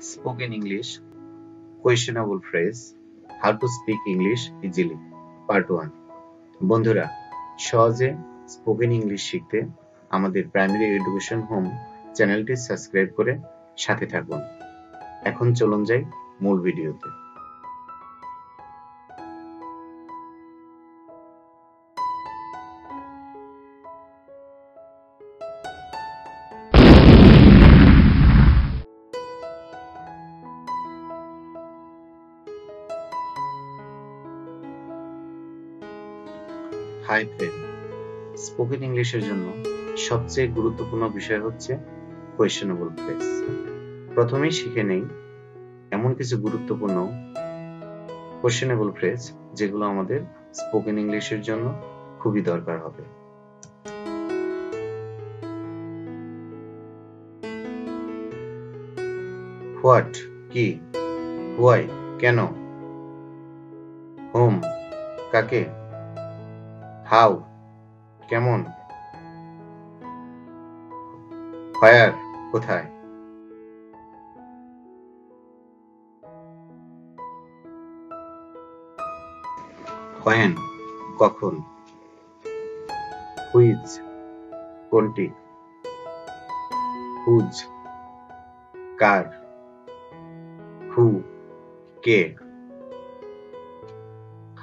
Spoken English, questionable phrase, how to speak English easily, part 1. বন্ধুরা, সহজে spoken English শিখতে আমাদের প্রাইমারি এডুকেশন হোম চ্যানেলটি সাবস্ক্রাইব করে সাথে থাকুন। এখন চলুন যাই মূল ভিডিওতে। হাই ফ্রেন্ড, স্পোকেন ইংলিশের জন্য সবচেয়ে গুরুত্বপূর্ণ বিষয় হচ্ছে কোয়েশ্চেনেবল ফ্রেজ। প্রথমেই শিখে নেই এমন কিছু গুরুত্বপূর্ণ কোয়েশ্চেনেবল ফ্রেজ যেগুলো আমাদের স্পোকেন ইংলিশের জন্য খুবই দরকার হবে। হোয়াট কি, হোয়াই কেন, হোম কাকে, হাউ কেমন, হোয়ার কোথায়, হোয়েন কখন, হুইচ কোনটি, হুজ কার, হু কে,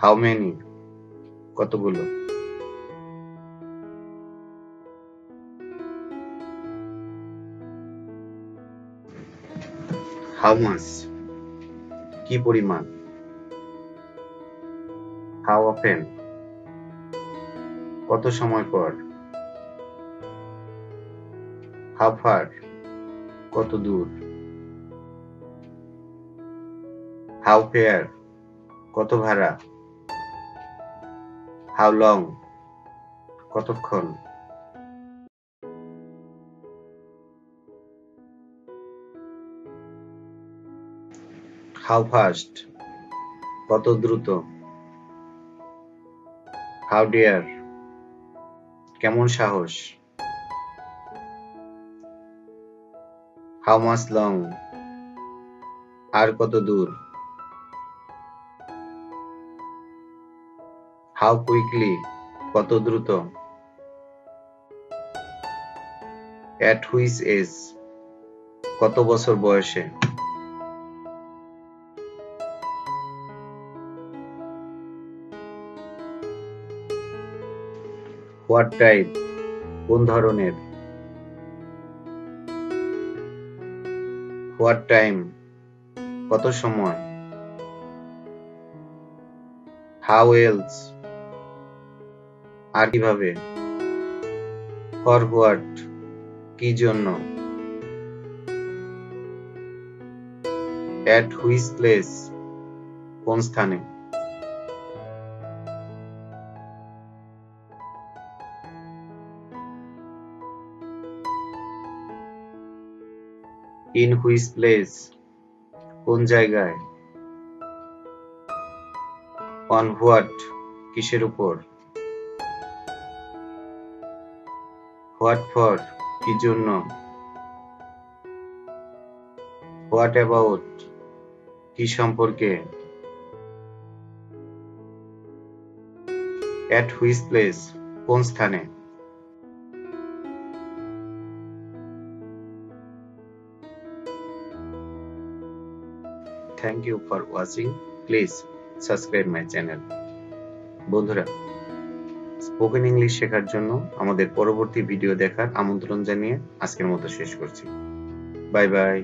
হাউ মেনি কতগুলো, হাউ মাচ কি পরিমাণ, হাউ অফেন কত সময় পর, হাউ ফার কত দূর, হাউ ফেয়ার কত ভাড়া, হাউ লং কতক্ষণ, হাউ ফাস্ট কত দ্রুত, হাউ ডেয়ার কেমন সাহস, হাউ মাচ লং আর কত দূর, হাউ কুইকলি কত দ্রুত, এট হুইচ এজ কত বছর বয়সে, হোয়াট টাইপ কোন ধরনের, হোয়াট টাইম কত সময়, হাউ এলস আর কিভাবে, ফর হোয়াট কি জন্য, এট হুইচ প্লেস কোন স্থানে, ইন হুইচ প্লেস কোন জায়গায়, অন হোয়াট কিসের উপর, হোয়াট ফর কি জন্য, হোয়াট অ্যাবাউট কি সম্পর্কে, এট হুইচ প্লেস কোন স্থানে। Thank you for watching, please subscribe my channel. বন্ধুরা, স্পোকেন ইংলিশ শেখার জন্য আমাদের পরবর্তী ভিডিও দেখার আমন্ত্রণ জানিয়ে আজকের মতো শেষ করছি। Bye bye.